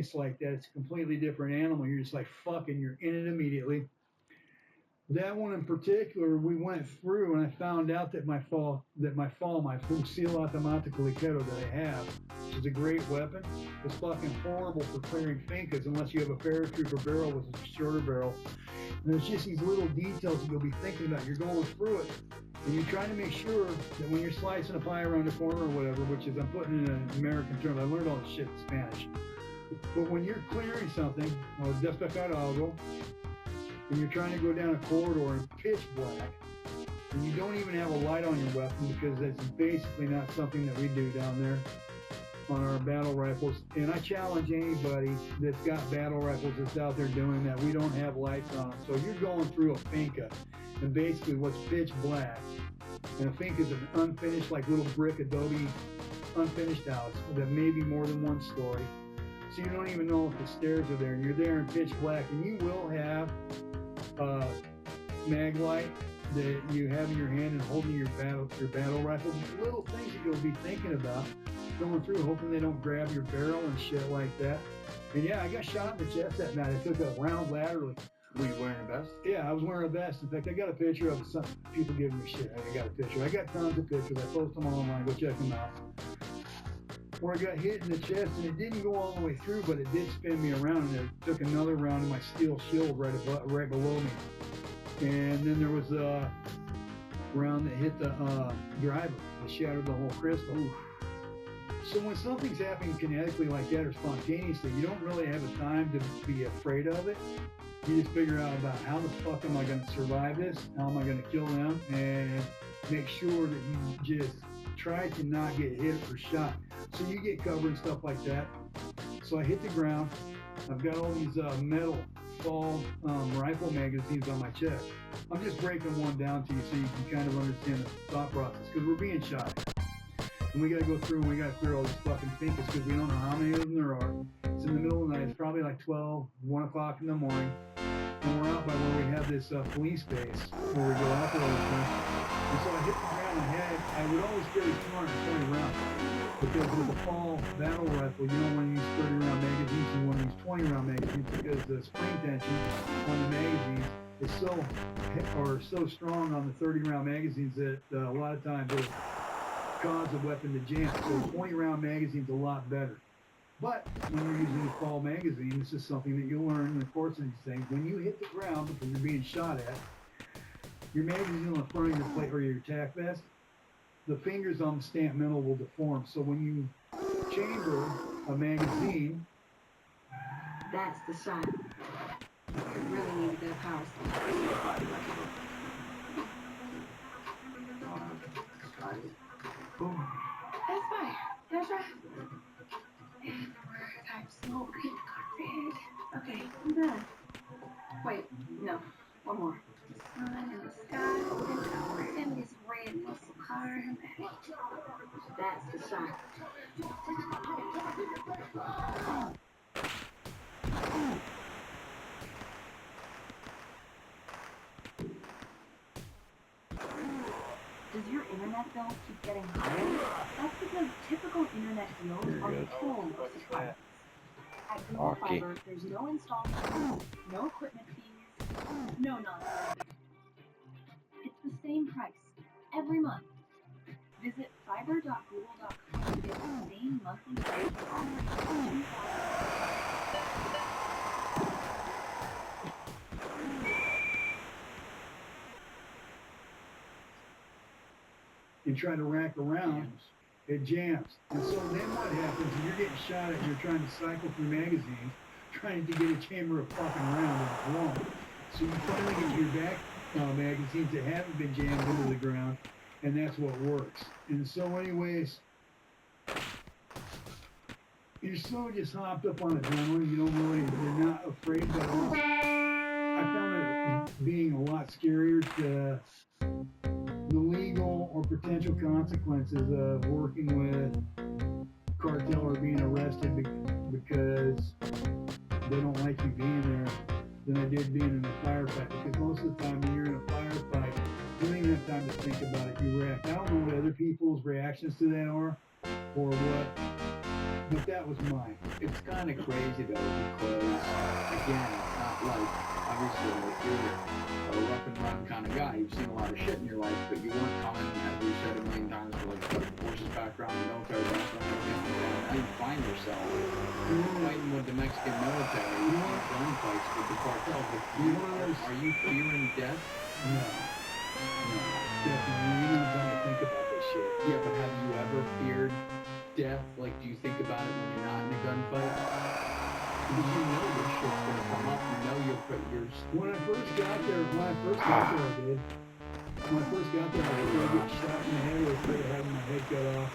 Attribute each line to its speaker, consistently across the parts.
Speaker 1: It's like that. It's a completely different animal. You're just like, fucking, you're in it immediately. That one in particular, we went through and I found out that my Fusil Automático Ligero that I have, which is a great weapon, is fucking horrible for clearing fincas unless you have a paratrooper barrel with a shorter barrel. And there's just these little details that you'll be thinking about. You're going through it and you're trying to make sure that when you're slicing a pie around the corner or whatever, which is, I'm putting in an American term, I learned all this shit in Spanish. But when you're clearing something, or despejar algo, and you're trying to go down a corridor in pitch black, and you don't even have a light on your weapon because that's basically not something that we do down there on our battle rifles. And I challenge anybody that's got battle rifles that's out there doing that. We don't have lights on them. So you're going through a finca, and basically what's pitch black, and a finca is an unfinished, like little brick adobe unfinished house that may be more than one story. So you don't even know if the stairs are there, and you're there in pitch black, and you will have mag light that you have in your hand and holding your battle rifle. Little things that you'll be thinking about going through, hoping they don't grab your barrel and shit like that. And yeah, I got shot in the chest that night. I took a round laterally.
Speaker 2: Were you wearing a vest?
Speaker 1: Yeah, I was wearing a vest. In fact, I got a picture of some people giving me shit. I got a picture. I got tons of pictures. I post them online. Go check them out. Where I got hit in the chest, and it didn't go all the way through, but it did spin me around, and it took another round in my steel shield right below me. And then there was a round that hit the driver. It shattered the whole crystal. Oof. So when something's happening kinetically like that or spontaneously, you don't really have a time to be afraid of it. You just figure out about how the fuck am I going to survive this? How am I going to kill them? And make sure that you just try to not get hit or shot. So you get cover and stuff like that. So I hit the ground. I've got all these metal fall rifle magazines on my chest. I'm just breaking one down to you so you can kind of understand the thought process, because we're being shot at. And we got to go through and we got to clear all these fucking fincas because we don't know how many of them there are. It's in the middle of the night. It's probably like 12, 1 o'clock in the morning. And we're out by where we have this police base where we go out there all the time. And so I hit the ground and I would always carry 220 rounds. Because with a fall battle rifle, you don't want to use 30 round magazines, you want to use 20 round magazines because the spring tension on the magazines is so strong on the 30 round magazines that a lot of times it'll cause a weapon to jam. So 20 round magazine's a lot better. But when you're using a fall magazine, this is something that you'll learn in the course of these things. When you hit the ground because you're being shot at, your magazine on the front of your plate or your attack vest, the fingers on the stamp metal will deform. So when you chamber a magazine,
Speaker 3: that's the shot. You really need that power. That's fine. That's right. And I'm smoke. Okay, I'm done. Wait, no. One more. The sun and the sky and this red muscle car. That's the shot. Does your internet bill keep getting higher? That's because typical internet deals are full of surprises. At Google Fiber, there's no installment fees, no equipment fees, no nonsense. It's the same price every month. Visit fiber.google.com to get the same monthly price offer.
Speaker 1: and try to rack around, it jams. And so then what happens is you're getting shot at and you're trying to cycle through magazines, trying to get a chamber of fucking round and it's wrong. So you finally get your back magazines that haven't been jammed into the ground, and that's what works. And so anyways, you're so just hopped up on adrenaline, you're not afraid, but also I found it being a lot scarier to the legal or potential consequences of working with cartel or being arrested because they don't like you being there than I did being in a firefight. Because most of the time when you're in a firefight, you don't even have time to think about it. You react. I don't know what other people's reactions to that are or what But that was mine.
Speaker 2: It's kind of crazy though, because again, it's not like, obviously, like you're a rough and run kind of guy. You've seen a lot of shit in your life, but you weren't coming, as we've said a million times, for like the forces background, the military background, everything like that. Now you find yourself fighting with the Mexican military, gunfights with the cartels. Are you fearing death?
Speaker 1: No. No, definitely. You know, I'm trying to think about this shit.
Speaker 2: Yeah, but have you ever feared death? Like, do you think about it when you're not in a gunfight? Because you know this shit's gonna come up. You know you'll put your...
Speaker 1: When I first got there, I did. When I first got there, I was going to get shot in the head or afraid of having my head cut off.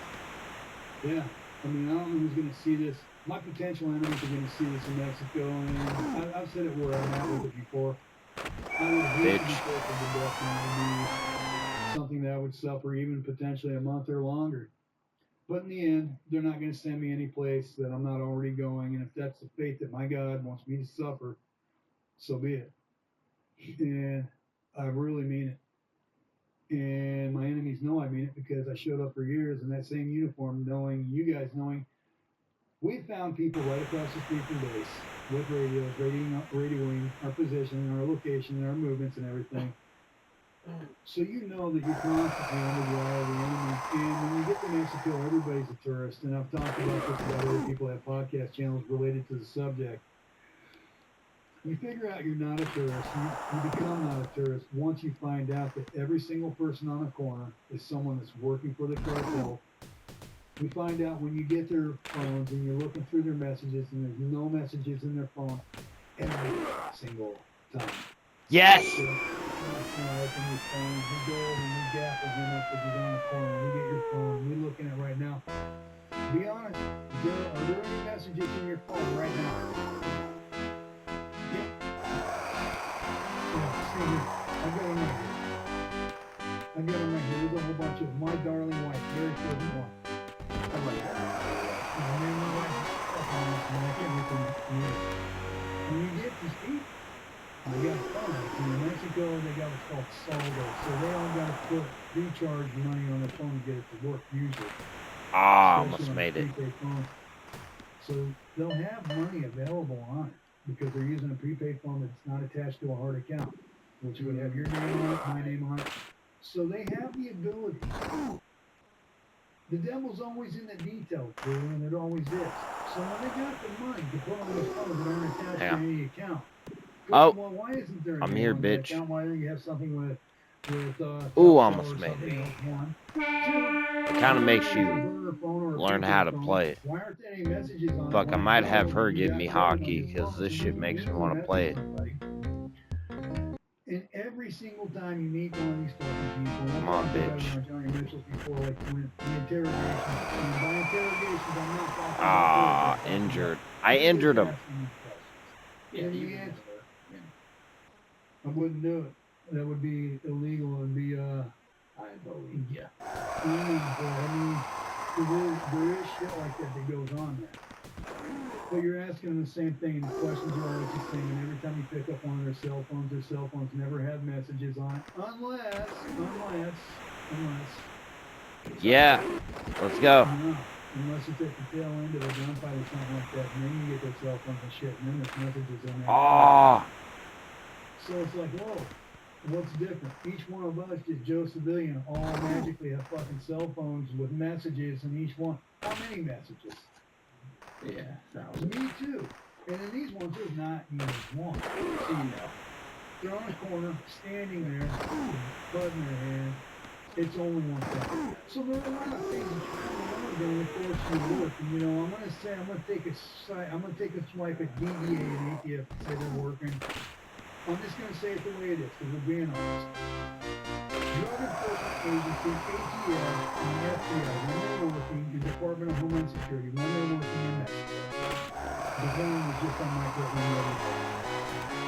Speaker 1: Yeah. I mean, I don't know who's going to see this. My potential enemies are going to see this in Mexico, and I've said it where I'm at with it before. I would hate to be forced to death, and it would be something that I would suffer even potentially a month or longer. But in the end, they're not going to send me any place that I'm not already going, and if that's the fate that my God wants me to suffer, so be it. And I really mean it. And my enemies know I mean it because I showed up for years in that same uniform, knowing, you guys knowing, we found people right across the street from base with radios, radioing our position, our location, our movements, and everything. So you know that you're constantly under the eye of the enemy. And when you get to Mexico, everybody's a tourist. And I've talked about this with other people that have podcast channels related to the subject. You figure out you're not a tourist. You become not a tourist once you find out that every single person on the corner is someone that's working for the cartel. You find out when you get their phones and you're looking through their messages and there's no messages in their phone every single time.
Speaker 4: Yes!
Speaker 1: So, open your phone, you go over and you gaffle him up because he's on the corner. You get your phone. We're looking at right now. Be honest. Are there any messages in your phone right now? I got them right here. There's a whole bunch of my darling wife, very first one. I like that. And then my wife, I can't wait to meet her. When you get to speak, they got phones. In Mexico, they got what's called saldo. So they all got to put recharge money on their phone to get it to work usually.
Speaker 4: Almost made it.
Speaker 1: Phone. So they'll have money available on it because they're using a prepaid phone that's not attached to a hard account, which would have your name on it, my name on it. So they have the ability. The devil's always in the detail, too, and it always is. So when they got the money to put on these phones that aren't attached to any account, well, why isn't there
Speaker 4: I'm here, bitch.
Speaker 1: Account? Why don't you have something with
Speaker 4: ooh, almost made it. It kind of makes you learn how to play it.
Speaker 1: Why aren't there any messages on
Speaker 4: Fuck, I might have her give me hockey because this shit makes me want to play it.
Speaker 1: And every single time you meet one of these fucking people,
Speaker 4: come on, bitch.
Speaker 1: Before, like when the interrogations, I'm not talking
Speaker 4: about injured. I injured him.
Speaker 1: Yeah, I wouldn't do it. That would be illegal and be
Speaker 2: I believe you.
Speaker 1: I mean, there is shit like that goes on there. But you're asking them the same thing, and the questions are always the same, and every time you pick up one of their cell phones never have messages on it, unless.
Speaker 4: Yeah, let's go.
Speaker 1: Unless it's at the tail end of a gunfight or something like that, and then you get their cell phones and shit, and then there's messages on there.
Speaker 4: Oh.
Speaker 1: So it's like, whoa, what's different? Each one of us, just Joe Civilian, all magically have fucking cell phones with messages, and each one, how many messages?
Speaker 2: Yeah,
Speaker 1: me too. And in these ones, there's not even one. So you know, they're on a corner, standing there, bud in their hand. It's only one thing. So there are a lot of things that you're going to force you to work. And you know, I'm going to take a swipe at DEA and ATF and say they're working. I'm just going to say it the way it is, because we're being honest. Drug Enforcement Agency, ATF, and the FBI, when they're working, the Department of Homeland Security, when they're working in Mexico, the gun was just on my foot the other day.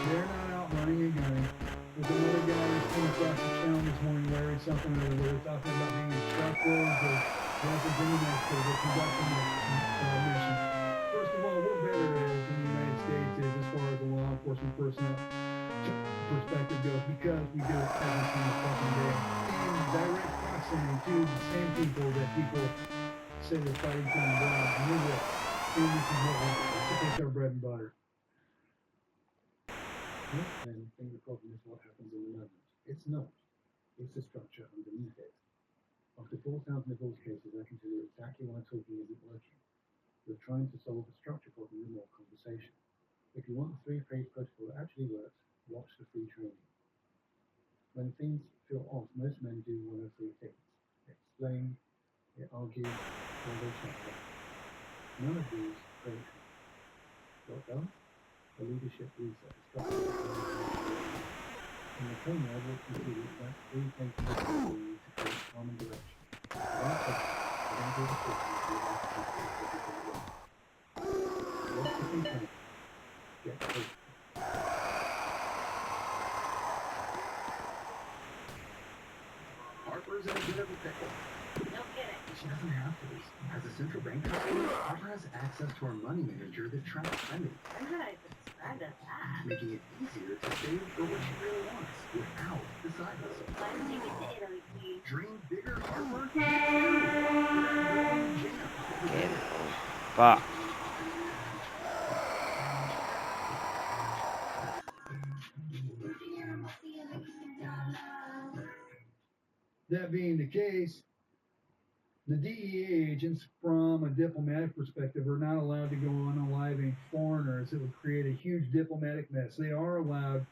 Speaker 1: They're not out running and gunning. There's another guy that's come across the channel this morning, Larry, something or other, we're talking about being instructors or weapons in Mexico, they're conducting a mission. First of all, we're better at it than the United States is as far as the law enforcement personnel perspective goes, because we do it every single fucking day in direct proximity to the same people that people say they're fighting for in God. And this is what it's our bread and butter.
Speaker 5: And finger poking is what happens in the Netherlands. It's not. It's the structure underneath it. After 4,000 divorce cases, I can tell you exactly why talking isn't working. We're trying to solve a structure problem with more conversation. If you want the three-phase protocol that actually works, watch the free training. When things feel off, most men do one of three things. They explain, they argue, or they shut down. None of these create what does? A leadership reset, a structure. In the training, I walk you through that three things you need to create common direction. Without that, I don't do the talking, you have to keep everything wrong. What's the key thing? Get clear.
Speaker 6: Harper's in a bit of a pickle.
Speaker 3: No kidding.
Speaker 6: She doesn't have to be. As a central bank customer, Harper has access to our money manager that tracks spending,
Speaker 3: I'm gonna subscribe to that.
Speaker 6: making it easier to save for what she really wants without the side hustle.
Speaker 3: Let's take it to Italy, please.
Speaker 6: Dream bigger, Harper. For that golden jam.
Speaker 4: Get it. Fuck.
Speaker 1: That being the case, the DEA agents, from a diplomatic perspective, are not allowed to go unaliving foreigners. It would create a huge diplomatic mess. They are allowed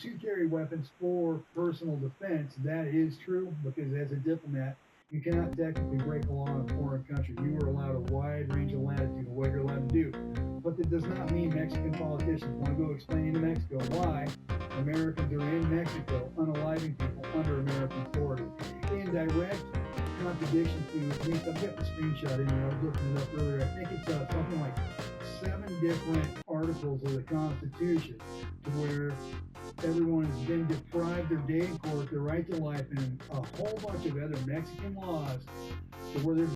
Speaker 1: to carry weapons for personal defense. That is true, because as a diplomat, you cannot technically break a law in a foreign country. You are allowed a wide range of latitude of what you're allowed to do. But that does not mean Mexican politicians want to go explaining to Mexico why Americans are in Mexico unaliving people under American authority. In direct contradiction to, at least I've got the screenshot in there, I was looking it up earlier, I think it's something like 7 different articles of the Constitution, to where everyone has been deprived their day in court, their right to life, and a whole bunch of other Mexican laws, to where there's